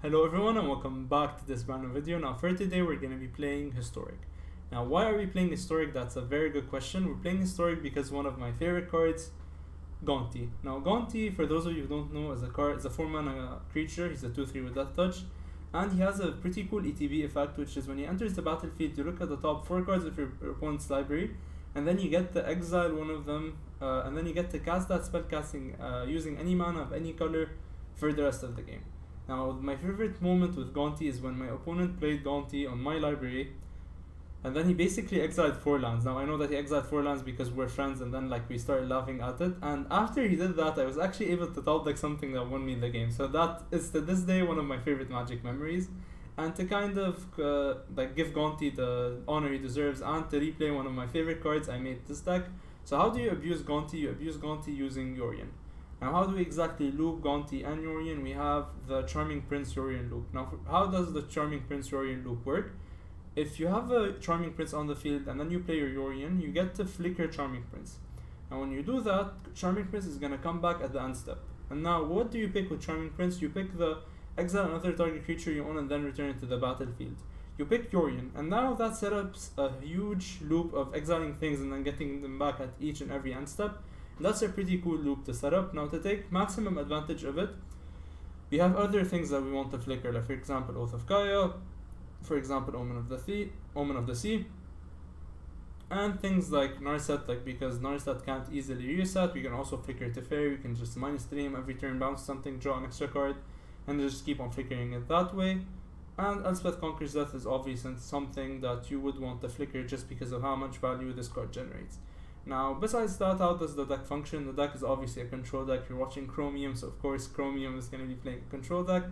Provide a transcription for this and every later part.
Hello everyone and welcome back to this brand new video. Now for today we're going to be playing Historic. Now why are we playing Historic? That's a very good question. We're playing Historic because one of my favorite cards, Gonti. Now Gonti, for those of you who don't know, is a 4-mana creature. He's a 2/3 with Death Touch. And he has a pretty cool ETB effect, which is when he enters the battlefield, you look at the top 4 cards of your opponent's library, and then you get to exile one of them, and then you get to cast that spell casting using any mana of any color for the rest of the game. Now, my favorite moment with Gonti is when my opponent played Gonti on my library, and then he basically exiled 4 lands. Now, I know that he exiled 4 lands because we're friends, and then we started laughing at it. And after he did that, I was actually able to top deck something that won me the game. So that is to this day one of my favorite Magic memories. And to kind of give Gonti the honor he deserves, and to replay one of my favorite cards, I made this deck. So how do you abuse Gonti? You abuse Gonti using Yorion. Now, how do we exactly loop Gonti and Yorion? We have the Charming Prince Yorion loop. Now, how does the Charming Prince Yorion loop work? If you have a Charming Prince on the field and then you play your Yorion, you get to flicker Charming Prince. And when you do that, Charming Prince is going to come back at the end step. And now, what do you pick with Charming Prince? You pick the exile another target creature you own and then return it to the battlefield. You pick Yorion, and now that sets up a huge loop of exiling things and then getting them back at each and every end step. That's a pretty cool loop to set up. Now, to take maximum advantage of it, we have other things that we want to flicker, like for example Oath of Gaia, for example Omen of the Sea, and things like Narset, because Narset can't easily reset, we can also flicker Teferi. We can just -3 every turn, bounce something, draw an extra card, and just keep on flickering it that way. And Elspeth Conquers Death is obviously something that you would want to flicker just because of how much value this card generates. Now, besides that, how does the deck function? The deck is obviously a control deck. You're watching Chromium, so of course Chromium is going to be playing a control deck.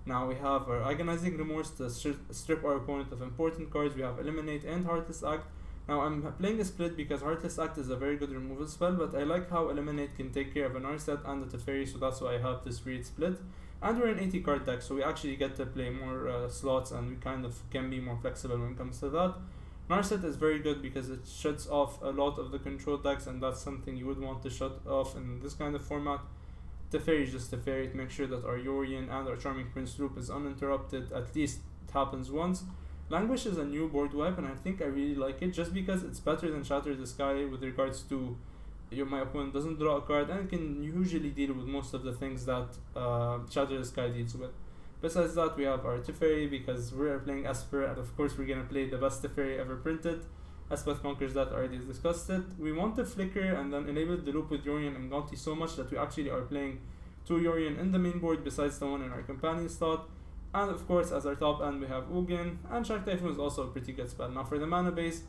Now we have our Agonizing Remorse to strip our opponent of important cards. We have Eliminate and Heartless Act. Now I'm playing a split because Heartless Act is a very good removal spell, but I like how Eliminate can take care of an Narset and the Teferi, so that's why I have this weird split. And we're an 80 card deck, so we actually get to play more slots, and we kind of can be more flexible when it comes to that. Narset is very good because it shuts off a lot of the control decks, and that's something you would want to shut off in this kind of format. Teferi is just Teferi to make sure that our Yorion and our Charming Prince loop is uninterrupted. At least it happens once. Languish is a new board wipe, and I think I really like it just because it's better than Shatter the Sky with regards to my opponent doesn't draw a card and can usually deal with most of the things that Shatter the Sky deals with. Besides that, we have our Teferi because we're playing Esper, and of course we're going to play the best Teferi ever printed. Esper Conquers That, already discussed it. We want to flicker and then enable the loop with Yorion and Gonti so much that we actually are playing 2 Yorion in the main board besides the one in our companion slot. And of course, as our top end, we have Ugin, and Shark Typhoon is also a pretty good spell. Now for the mana base,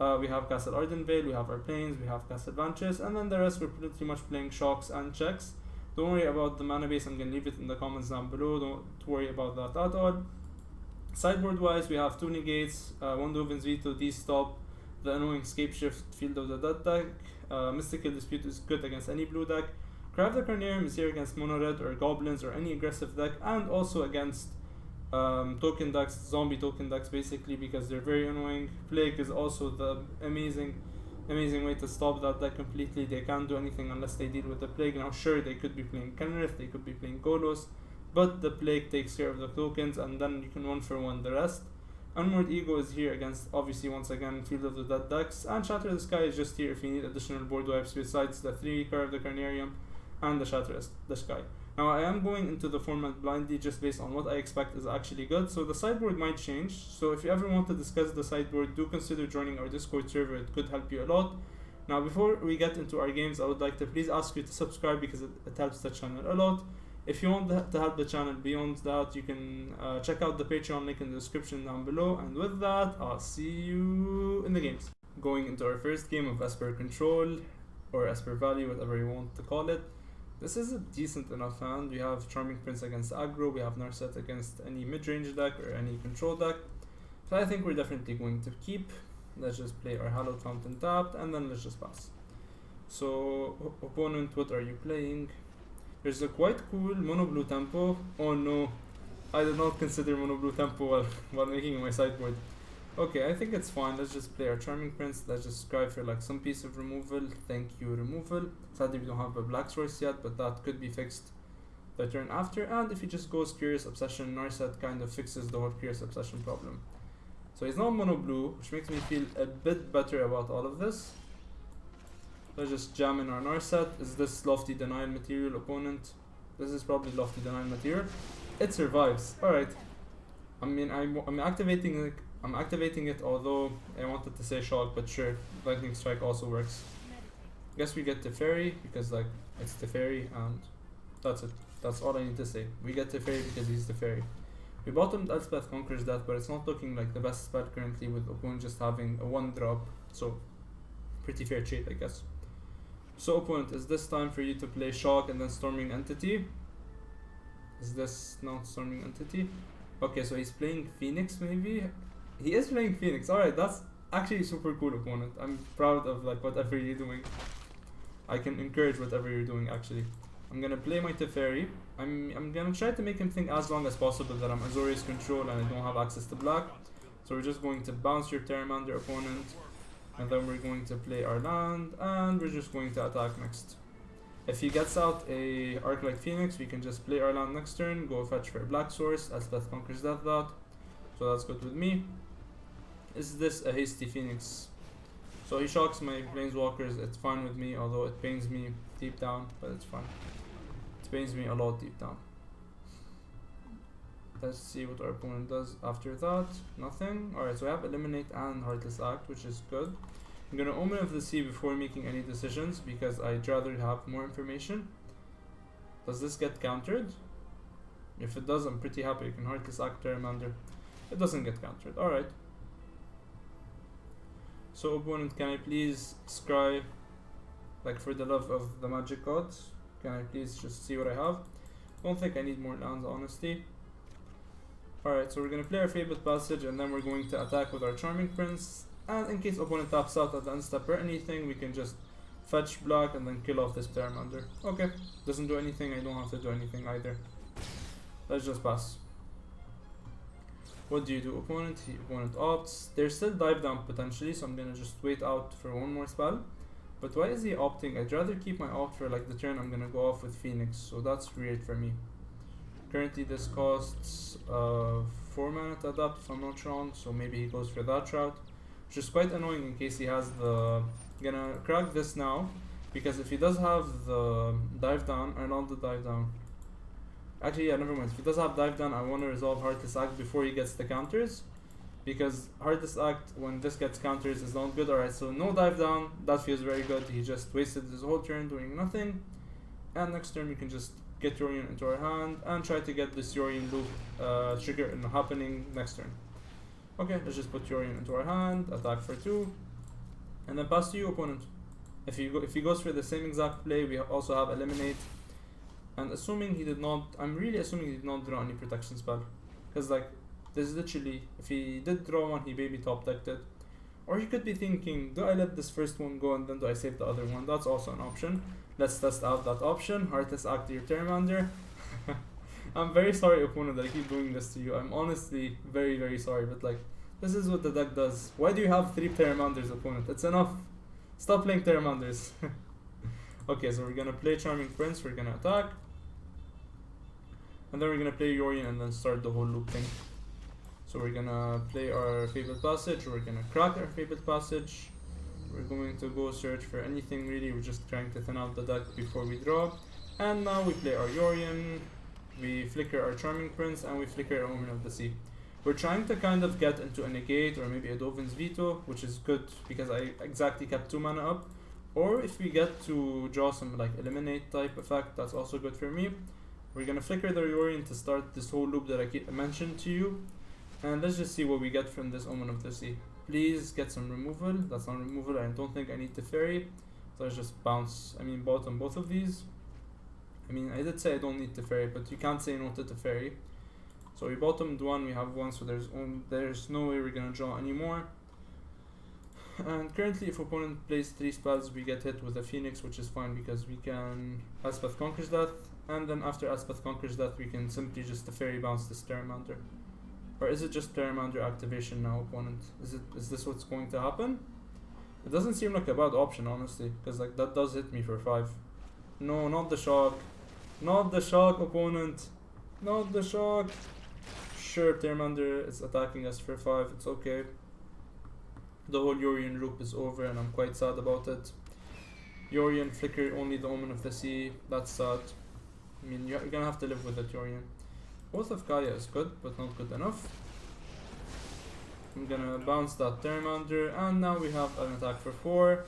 we have Castle Ardenvale, we have our Plains, we have Castle Vantress, and then the rest we're pretty much playing Shocks and Checks. Don't worry about the mana base, I'm going to leave it in the comments down below, don't worry about that at all. Sideboard wise, we have 2 Negates, Wonder Woman's Veto, D-Stop, the annoying Scapeshift, Field of the Dead deck, Mystical Dispute is good against any blue deck, Cry of the Carnarium is here against Mono Red or Goblins or any aggressive deck, and also against token decks, zombie token decks basically, because they're very annoying. Plague is also the amazing way to stop that deck completely. They can't do anything unless they deal with the Plague. Now sure, they could be playing Kenrith, they could be playing Golos, but the Plague takes care of the tokens, and then you can 1-for-1 the rest. Unmoored Ego is here against, obviously, once again, Field of the Dead decks, and Shatter the Sky is just here if you need additional board wipes besides the 3 Cry of the Carnarium and the Shatter the Sky. Now I am going into the format blindly just based on what I expect is actually good, so the sideboard might change. So if you ever want to discuss the sideboard, do consider joining our Discord server, it could help you a lot. Now before we get into our games, I would like to please ask you to subscribe because it helps the channel a lot. If you want to help the channel beyond that, you can check out the Patreon link in the description down below, and with that, I'll see you in the games. Going into our first game of Esper Control, or Esper Valley, whatever you want to call it. This is a decent enough hand. We have Charming Prince against aggro, we have Narset against any mid-range deck or any control deck. So I think we're definitely going to keep. Let's just play our Hallowed Fountain tapped, and then let's just pass. So, opponent, what are you playing? There's a quite cool mono blue tempo. Oh no, I did not consider mono blue tempo while making my sideboard. Okay, I think it's fine. Let's just play our Charming Prince. Let's just try for some piece of removal. Thank you, removal. Sadly, we don't have a black source yet, but that could be fixed the turn after, and if he just goes Curious Obsession, Narset kind of fixes the whole Curious Obsession problem. So he's not mono blue, which makes me feel a bit better about all of this. Let's just jam in our Narset. Is this Lofty Denial material opponent? This is probably Lofty Denial material. It survives. Alright. I mean, I'm activating it, although I wanted to say Shock, but sure. Lightning Strike also works. Guess we get Teferi because like it's Teferi, and that's it. That's all I need to say. We get Teferi because he's Teferi. We bottomed Elspeth Conquers Death, but it's not looking like the best spell currently, with opponent just having a 1-drop. So pretty fair trade, I guess. So opponent, is this time for you to play Shock and then Storming Entity? Is this not Storming Entity? Okay, so he's playing Phoenix maybe? He is playing Phoenix. Alright, that's actually super cool, opponent. I'm proud of like whatever you're doing. I can encourage whatever you're doing actually. I'm gonna play my Teferi. I'm gonna try to make him think as long as possible that I'm Azorius control and I don't have access to black. So we're just going to bounce your Terramander, opponent. And then we're going to play our land, and we're just going to attack next. If he gets out a Arclight Phoenix, we can just play our land next turn, go fetch for a black source, Elspeth Conquers Death that. So that's good with me. Is this a hasty Phoenix? So he shocks my Planeswalkers, it's fine with me, although it pains me deep down, but it's fine. It pains me a lot deep down. Let's see what our opponent does after that. Nothing. Alright, so I have Eliminate and Heartless Act, which is good. I'm gonna Omen of the Sea before making any decisions because I'd rather have more information. Does this get countered? If it does, I'm pretty happy. You can Heartless Act Terramander. It doesn't get countered. Alright. So opponent, can I please scry, like for the love of the magic gods? Can I please just see what I have? Don't think I need more lands, honestly. Alright, so we're gonna play our Fabled Passage and then we're going to attack with our Charming Prince. And in case opponent taps out at the end step or anything, we can just fetch black and then kill off this Terramander. Okay, doesn't do anything, I don't have to do anything either. Let's just pass. What do you do, opponent? Opponent opts. There's still dive down potentially, so I'm gonna just wait out for one more spell. But why is he opting? I'd rather keep my opt for like the turn I'm gonna go off with Phoenix, so that's weird for me. Currently this costs 4 mana to adapt if I'm not wrong, so maybe he goes for that route. Which is quite annoying in case he has the... Gonna crack this now, because if he does have the dive down, or not the dive down. Actually, yeah, never mind. If he does have dive down, I want to resolve Heartless Act before he gets the counters. Because Heartless Act, when this gets counters, is not good. Alright, so no dive down, that feels very good. He just wasted his whole turn doing nothing. And next turn we can just get Yorion into our hand and try to get this Yorion loop trigger happening next turn. Okay, let's just put Yorion into our hand, attack for 2, and then pass to you, opponent. If he goes for the same exact play, we also have Eliminate. And assuming he did not, I'm really assuming he did not draw any protection spell. Because like, there's literally, if he did draw one, he maybe top decked it. Or he could be thinking, do I let this first one go and then do I save the other one? That's also an option. Let's test out that option. Heartless Act to your Terramander. I'm very sorry, opponent, that I keep doing this to you. I'm honestly very, very sorry, but like, this is what the deck does. Why do you have 3 Terramanders, opponent? It's enough. Stop playing Terramanders. Okay, so we're gonna play Charming Prince, we're gonna attack. And then we're gonna play Yorion and then start the whole loop thing. So we're gonna play our Fabled Passage, we're gonna crack our Fabled Passage. We're going to go search for anything really, we're just trying to thin out the deck before we draw. And now we play our Yorion, we flicker our Charming Prince, and we flicker our Omen of the Sea. We're trying to kind of get into a negate or maybe a Dovin's Veto, which is good because I exactly kept 2 mana up. Or if we get to draw some like Eliminate type effect, that's also good for me. We're gonna flicker the Yorion to start this whole loop that I mentioned to you. And let's just see what we get from this Omen of the Sea. Please get some removal. That's not removal. I don't think I need to Teferi. So let's just bounce. I mean, bottom both of these. I mean, I did say I don't need Teferi, but you can't say no to Teferi. So we bottomed one, we have one, so there's no way we're gonna draw anymore. And currently, if opponent plays 3 spells, we get hit with a Phoenix, which is fine because we can Elspeth Conquers Death, and then after Elspeth Conquers Death, we can simply just Teferi bounce this Terramander. Or is it just Terramander activation now, opponent? Is this what's going to happen? It doesn't seem like a bad option, honestly, because like that does hit me for 5. No, not the shock. Not the shock, opponent. Not the shock. Sure, Termander is attacking us for 5. It's okay. The whole Yorion loop is over and I'm quite sad about it. Yorion flicker only the Omen of the Sea. That's sad. I mean, you're gonna have to live with it, Yorion. Oath of Kaya is good, but not good enough. I'm gonna bounce that Termander, and now we have an attack for 4.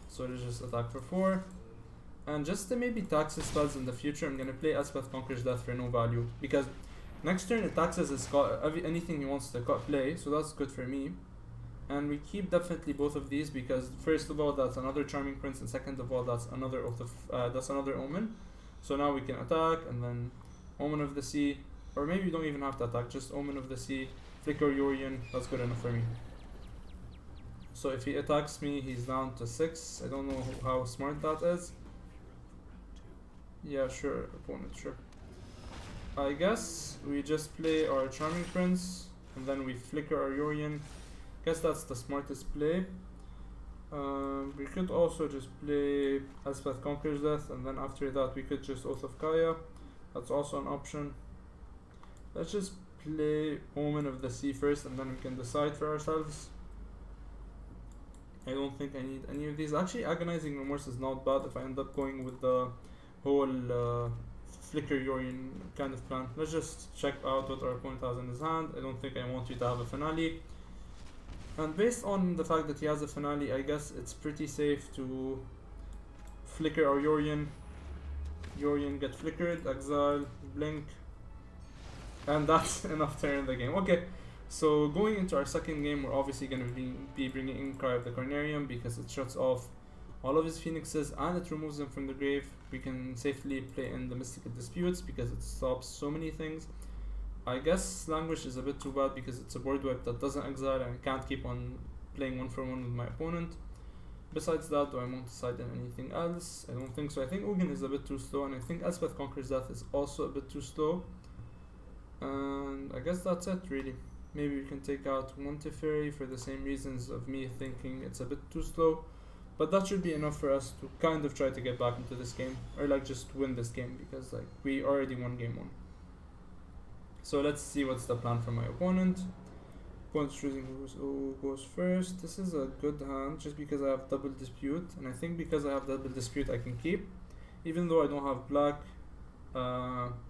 So let's just attack for 4. And just to maybe tax his spells in the future, I'm gonna play Elspeth Conquers Death for no value. Because next turn it taxes his anything he wants to play, so that's good for me. And we keep definitely both of these because first of all that's another Charming Prince, and second of all that's another that's another Omen. So now we can attack and then Omen of the Sea, or maybe you don't even have to attack, just Omen of the Sea, flicker Yorion, that's good enough for me. So if he attacks me, he's down to 6. I don't know how smart that is. Yeah, sure, opponent, sure. I guess we just play our Charming Prince and then we flicker our Yorion. Guess that's the smartest play. We could also just play Elspeth Conquers Death, and then after that we could just Oath of Kaya. That's also an option. Let's just play Omen of the Sea first and then we can decide for ourselves. I don't think I need any of these. Actually, Agonizing Remorse is not bad if I end up going with the whole flicker Yorion kind of plan. Let's just check out what our opponent has in his hand. I don't think I want you to have a finale. And based on the fact that he has a finale, I guess it's pretty safe to flicker our Yorion. Yorion get flickered, exile, blink. And that's enough to end the game. Okay, so going into our second game, we're obviously going to be bringing in Cry of the Carnarium because it shuts off all of his phoenixes and it removes them from the grave. We can safely play in the Mystical Disputes because it stops so many things. I guess Languish is a bit too bad because it's a board wipe that doesn't exile and I can't keep on playing 1-for-1 with my opponent. Besides that, do I want to side in anything else? I don't think so. I think Ugin is a bit too slow, and I think Elspeth Conquers Death is also a bit too slow. And I guess that's it really. Maybe we can take out Monteferi for the same reasons of me thinking it's a bit too slow. But that should be enough for us to kind of try to get back into this game, or like just win this game, because like we already won game 1. So let's see what's the plan for my opponent. Opponent's choosing who goes first. This is a good hand just because I have Double Dispute, and I think because I have Double Dispute I can keep. Even though I don't have black,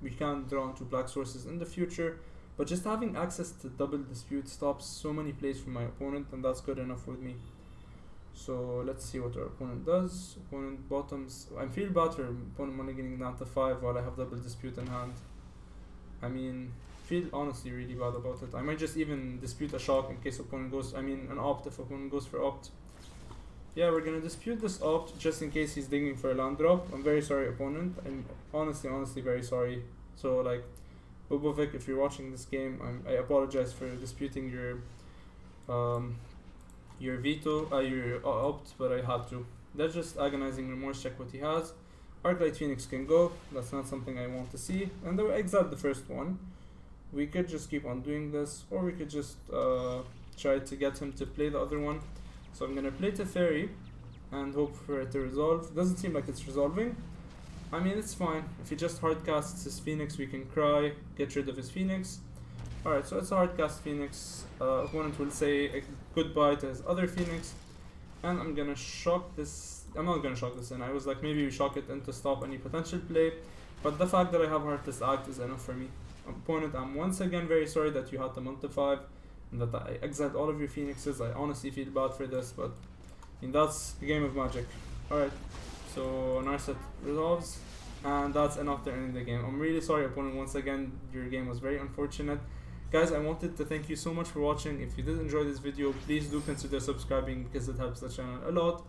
we can draw into black sources in the future, but just having access to Double Dispute stops so many plays from my opponent, and that's good enough with me. So let's see what our opponent does. Opponent bottoms. I feel bad for opponent money getting down to 5 while I have Double Dispute in hand. I mean, feel honestly really bad about it. I might just even dispute a shock in case opponent goes, an opt if opponent goes for opt. Yeah, we're gonna dispute this opt just in case he's digging for a land drop. I'm very sorry, opponent. I'm honestly very sorry. So like, Bobovic, if you're watching this game, I apologize for disputing your veto, your opt, but I had to. Let's just Agonizing Remorse, check what he has. Arclight Phoenix can go, that's not something I want to see. And then we exiled the first one. We could just keep on doing this, or we could just try to get him to play the other one. So I'm gonna play Teferi and hope for it to resolve. It doesn't seem like it's resolving. I mean, it's fine. If he just hardcasts his Phoenix, we can cry, get rid of his Phoenix. Alright, so it's a hardcast Phoenix. Opponent will say a goodbye to his other Phoenix. And I'm gonna shock this. I'm not gonna shock this in. I was like, maybe we shock it in to stop any potential play. But the fact that I have Heartless Act is enough for me. Opponent, I'm once again very sorry that you had to Monte 5 and that I exiled all of your Phoenixes. I honestly feel bad for this, but I mean, that's the game of Magic. Alright, so Narset resolves, and that's enough to end the game. I'm really sorry, opponent, once again, your game was very unfortunate. Guys, I wanted to thank you so much for watching. If you did enjoy this video, please do consider subscribing because it helps the channel a lot.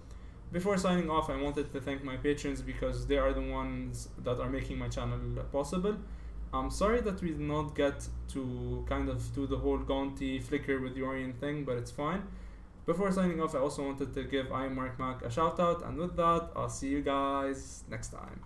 Before signing off, I wanted to thank my patrons because they are the ones that are making my channel possible. I'm sorry that we did not get to kind of do the whole Gonti flicker with Yorion thing, but it's fine. Before signing off, I also wanted to give I Mark Mac a shout out, and with that, I'll see you guys next time.